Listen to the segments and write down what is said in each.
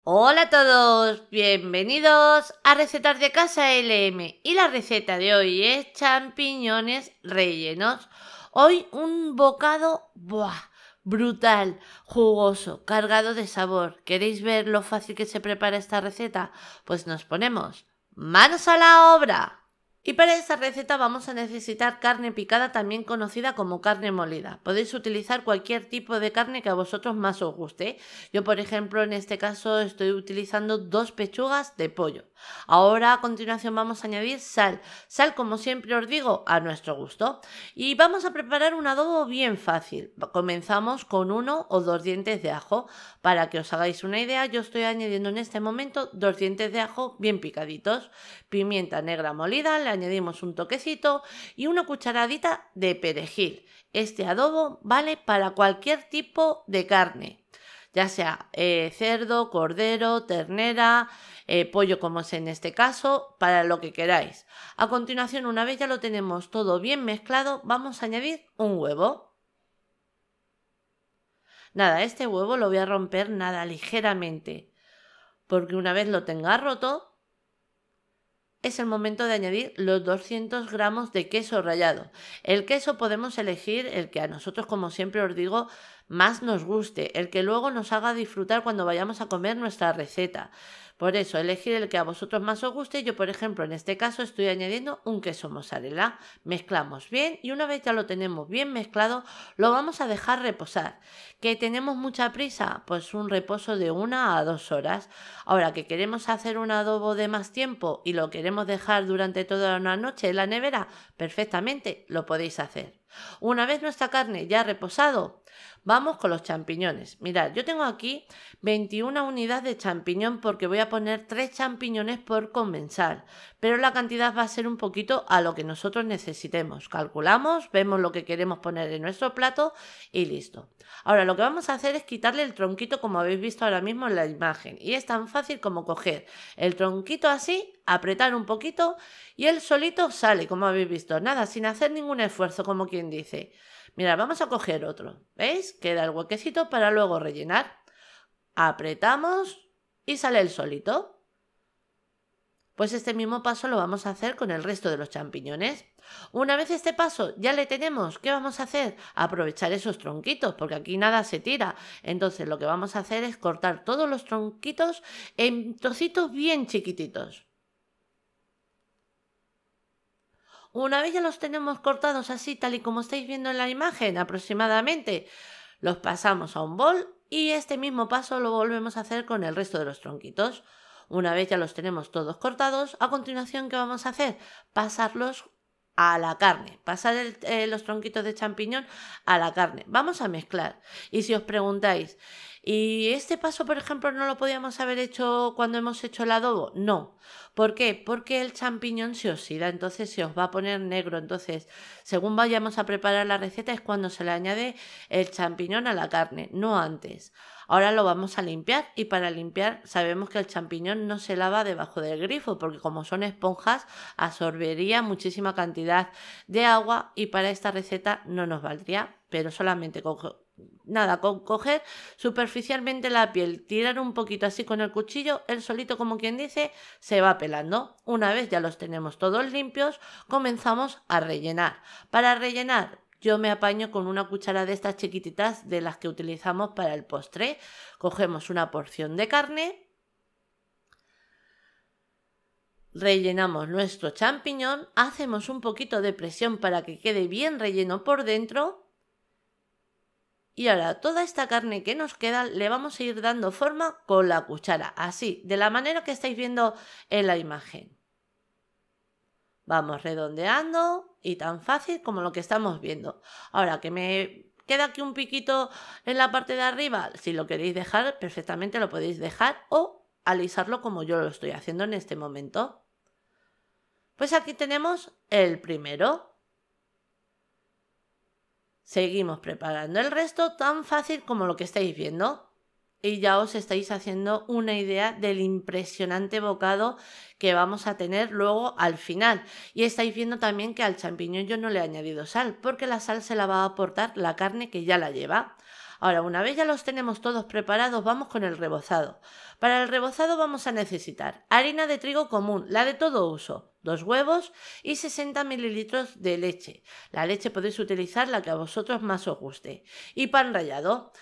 Hola a todos, bienvenidos a Recetas de Casa LM y la receta de hoy es champiñones rellenos. Hoy un bocado brutal, jugoso, cargado de sabor. ¿Queréis ver lo fácil que se prepara esta receta? Pues nos ponemos manos a la obra. Y para esta receta vamos a necesitar carne picada, también conocida como carne molida. Podéis utilizar cualquier tipo de carne que a vosotros más os guste. Yo, por ejemplo, en este caso estoy utilizando 2 pechugas de pollo. Ahora a continuación vamos a añadir sal. Sal, como siempre os digo, a nuestro gusto. Y vamos a preparar un adobo bien fácil. Comenzamos con 1 o 2 dientes de ajo. Para que os hagáis una idea, yo estoy añadiendo en este momento 2 dientes de ajo bien picaditos. Pimienta negra molida, le añadimos un toquecito y una cucharadita de perejil. Este adobo vale para cualquier tipo de carne, ya sea cerdo, cordero, ternera, pollo como es en este caso, para lo que queráis. A continuación, una vez ya lo tenemos todo bien mezclado, vamos a añadir un huevo. Nada, este huevo lo voy a romper ligeramente, porque una vez lo tenga roto, es el momento de añadir los 200 gramos de queso rallado. El queso podemos elegir el que a nosotros, como siempre os digo, más nos guste, el que luego nos haga disfrutar cuando vayamos a comer nuestra receta. Por eso, elegir el que a vosotros más os guste. Yo, por ejemplo, en este caso estoy añadiendo un queso mozzarella. Mezclamos bien y una vez ya lo tenemos bien mezclado, lo vamos a dejar reposar. ¿Que tenemos mucha prisa? Pues un reposo de 1 a 2 horas. Ahora, que queremos hacer un adobo de más tiempo y lo queremos dejar durante toda una noche en la nevera, perfectamente lo podéis hacer. Una vez nuestra carne ya ha reposado, vamos con los champiñones. Mirad, yo tengo aquí 21 unidades de champiñón porque voy a poner 3 champiñones por comensal, pero la cantidad va a ser un poquito a lo que nosotros necesitemos. Calculamos, vemos lo que queremos poner en nuestro plato y listo. Ahora lo que vamos a hacer es quitarle el tronquito, como habéis visto ahora mismo en la imagen, y es tan fácil como coger el tronquito así, apretar un poquito y él solito sale, como habéis visto, nada, sin hacer ningún esfuerzo, como quien dice. Mirad, vamos a coger otro, ¿veis? Queda el huequecito para luego rellenar. Apretamos y sale el solito. Pues este mismo paso lo vamos a hacer con el resto de los champiñones. Una vez este paso ya le tenemos, ¿qué vamos a hacer? Aprovechar esos tronquitos, porque aquí nada se tira. Entonces lo que vamos a hacer es cortar todos los tronquitos en trocitos bien chiquititos. Una vez ya los tenemos cortados así, tal y como estáis viendo en la imagen aproximadamente, los pasamos a un bol y este mismo paso lo volvemos a hacer con el resto de los tronquitos. Una vez ya los tenemos todos cortados, a continuación, ¿qué vamos a hacer? Pasarlos a la carne, pasar los tronquitos de champiñón a la carne. Vamos a mezclar. Y si os preguntáis, ¿y este paso, por ejemplo, no lo podíamos haber hecho cuando hemos hecho el adobo? No. ¿Por qué? Porque el champiñón se oxida, entonces se os va a poner negro. Entonces, según vayamos a preparar la receta, es cuando se le añade el champiñón a la carne, no antes. Ahora lo vamos a limpiar y para limpiar sabemos que el champiñón no se lava debajo del grifo porque como son esponjas absorbería muchísima cantidad de agua y para esta receta no nos valdría, pero solamente con coger superficialmente la piel, tirar un poquito así con el cuchillo, él solito, como quien dice, se va pelando. Una vez ya los tenemos todos limpios, comenzamos a rellenar. Para rellenar, yo me apaño con una cuchara de estas chiquititas de las que utilizamos para el postre. Cogemos una porción de carne, rellenamos nuestro champiñón, hacemos un poquito de presión para que quede bien relleno por dentro. Y ahora toda esta carne que nos queda le vamos a ir dando forma con la cuchara, así, de la manera que estáis viendo en la imagen. Vamos redondeando y tan fácil como lo que estamos viendo. Ahora que me queda aquí un piquito en la parte de arriba, si lo queréis dejar, perfectamente lo podéis dejar o alisarlo como yo lo estoy haciendo en este momento. Pues aquí tenemos el primero. Seguimos preparando el resto tan fácil como lo que estáis viendo. Y ya os estáis haciendo una idea del impresionante bocado que vamos a tener luego al final. Y estáis viendo también que al champiñón yo no le he añadido sal, porque la sal se la va a aportar la carne que ya la lleva. Ahora, una vez ya los tenemos todos preparados, vamos con el rebozado. Para el rebozado vamos a necesitar harina de trigo común, la de todo uso, 2 huevos y 60 mililitros de leche. La leche podéis utilizar la que a vosotros más os guste. Y pan rallado.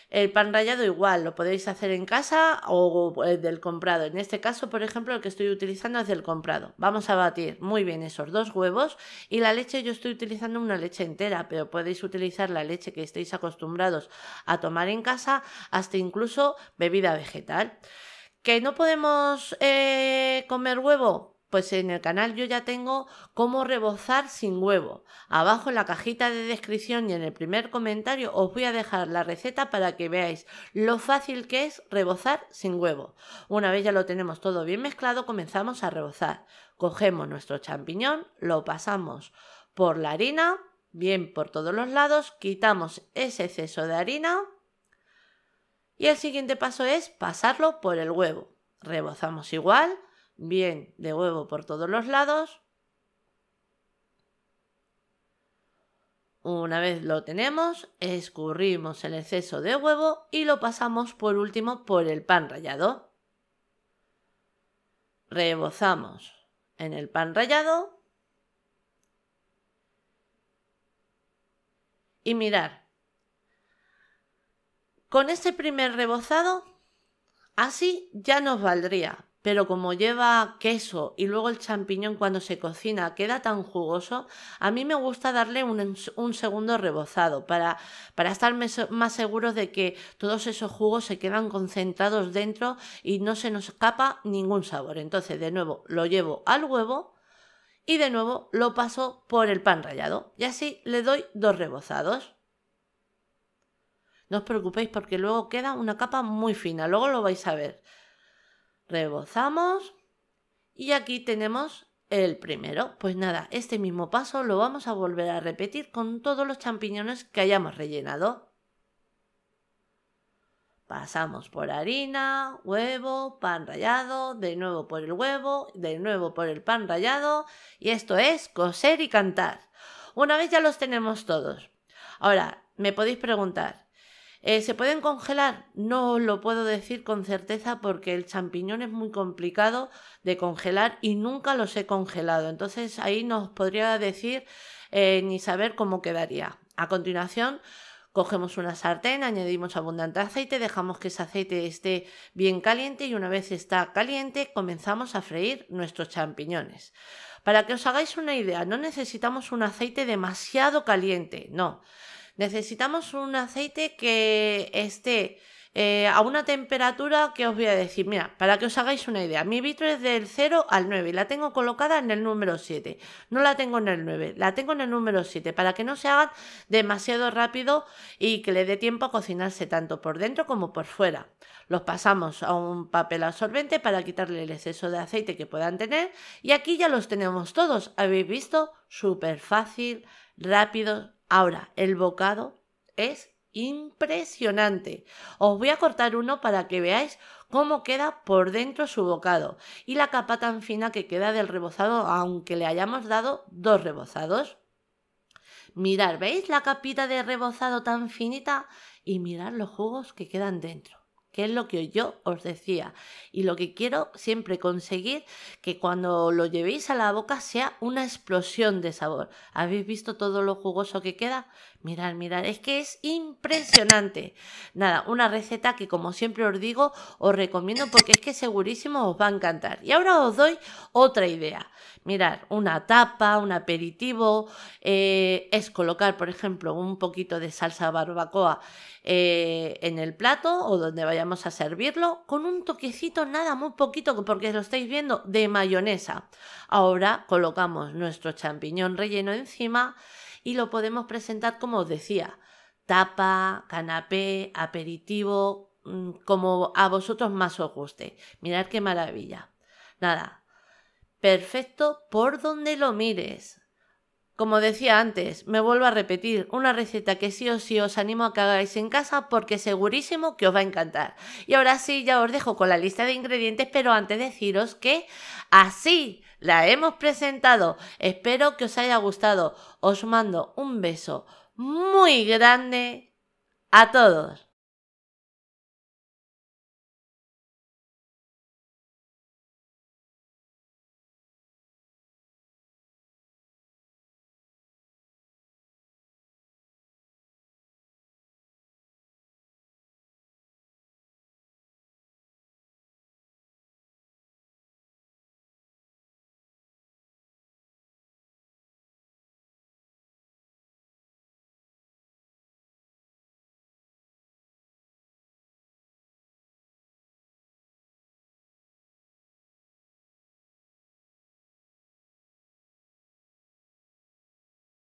El pan rallado igual, lo podéis hacer en casa o del comprado. En este caso, por ejemplo, el que estoy utilizando es del comprado. Vamos a batir muy bien esos 2 huevos y la leche yo estoy utilizando una leche entera, pero podéis utilizar la leche que estéis acostumbrados a tomar en casa, hasta incluso bebida vegetal. ¿Que no podemos comer huevo? Pues en el canal yo ya tengo cómo rebozar sin huevo. Abajo en la cajita de descripción y en el primer comentario os voy a dejar la receta para que veáis lo fácil que es rebozar sin huevo. Una vez ya lo tenemos todo bien mezclado, comenzamos a rebozar. Cogemos nuestro champiñón, lo pasamos por la harina, bien por todos los lados, quitamos ese exceso de harina y el siguiente paso es pasarlo por el huevo. Rebozamos igual, bien de huevo por todos los lados. Una vez lo tenemos, escurrimos el exceso de huevo y lo pasamos por último por el pan rallado. Rebozamos en el pan rallado y mirad, con este primer rebozado así ya nos valdría. Pero como lleva queso y luego el champiñón cuando se cocina queda tan jugoso, a mí me gusta darle un segundo rebozado para estar más seguros de que todos esos jugos se quedan concentrados dentro y no se nos escapa ningún sabor. Entonces de nuevo lo llevo al huevo y de nuevo lo paso por el pan rallado y así le doy 2 rebozados. No os preocupéis porque luego queda una capa muy fina, luego lo vais a ver. Rebozamos y aquí tenemos el primero. Pues nada, este mismo paso lo vamos a volver a repetir con todos los champiñones que hayamos rellenado. Pasamos por harina, huevo, pan rallado, de nuevo por el huevo, de nuevo por el pan rallado y esto es coser y cantar. Una vez ya los tenemos todos. Ahora, me podéis preguntar, ¿se pueden congelar? No os lo puedo decir con certeza porque el champiñón es muy complicado de congelar y nunca los he congelado. Entonces ahí no os podría decir ni saber cómo quedaría. A continuación, cogemos una sartén, añadimos abundante aceite, dejamos que ese aceite esté bien caliente y una vez está caliente comenzamos a freír nuestros champiñones. Para que os hagáis una idea, no necesitamos un aceite demasiado caliente, no. Necesitamos un aceite que esté a una temperatura que os voy a decir. Mira, para que os hagáis una idea, mi vitro es del 0 al 9 y la tengo colocada en el número 7. No la tengo en el 9, la tengo en el número 7 para que no se hagan demasiado rápido y que le dé tiempo a cocinarse tanto por dentro como por fuera. Los pasamos a un papel absorbente para quitarle el exceso de aceite que puedan tener y aquí ya los tenemos todos. ¿Habéis visto? Súper fácil, rápido. Ahora, el bocado es impresionante. Os voy a cortar uno para que veáis cómo queda por dentro su bocado y la capa tan fina que queda del rebozado, aunque le hayamos dado 2 rebozados. Mirad, ¿veis la capita de rebozado tan finita? Y mirad los jugos que quedan dentro, que es lo que yo os decía y lo que quiero siempre conseguir, que cuando lo llevéis a la boca sea una explosión de sabor. ¿Habéis visto todo lo jugoso que queda? Mirad, mirad, es que es impresionante. Nada, una receta que como siempre os digo, os recomiendo porque es que segurísimo os va a encantar. Y ahora os doy otra idea. Mirad, una tapa, un aperitivo, es colocar, por ejemplo, un poquito de salsa barbacoa en el plato o donde vayamos a servirlo, con un toquecito, nada, muy poquito, porque lo estáis viendo, de mayonesa. Ahora colocamos nuestro champiñón relleno encima y lo podemos presentar como os decía, tapa, canapé, aperitivo, como a vosotros más os guste. Mirad qué maravilla. Nada, perfecto por donde lo mires. Como decía antes, me vuelvo a repetir, una receta que sí o sí os animo a que hagáis en casa porque segurísimo que os va a encantar. Y ahora sí, ya os dejo con la lista de ingredientes, pero antes deciros que así la hemos presentado. Espero que os haya gustado. Os mando un beso muy grande. A todos.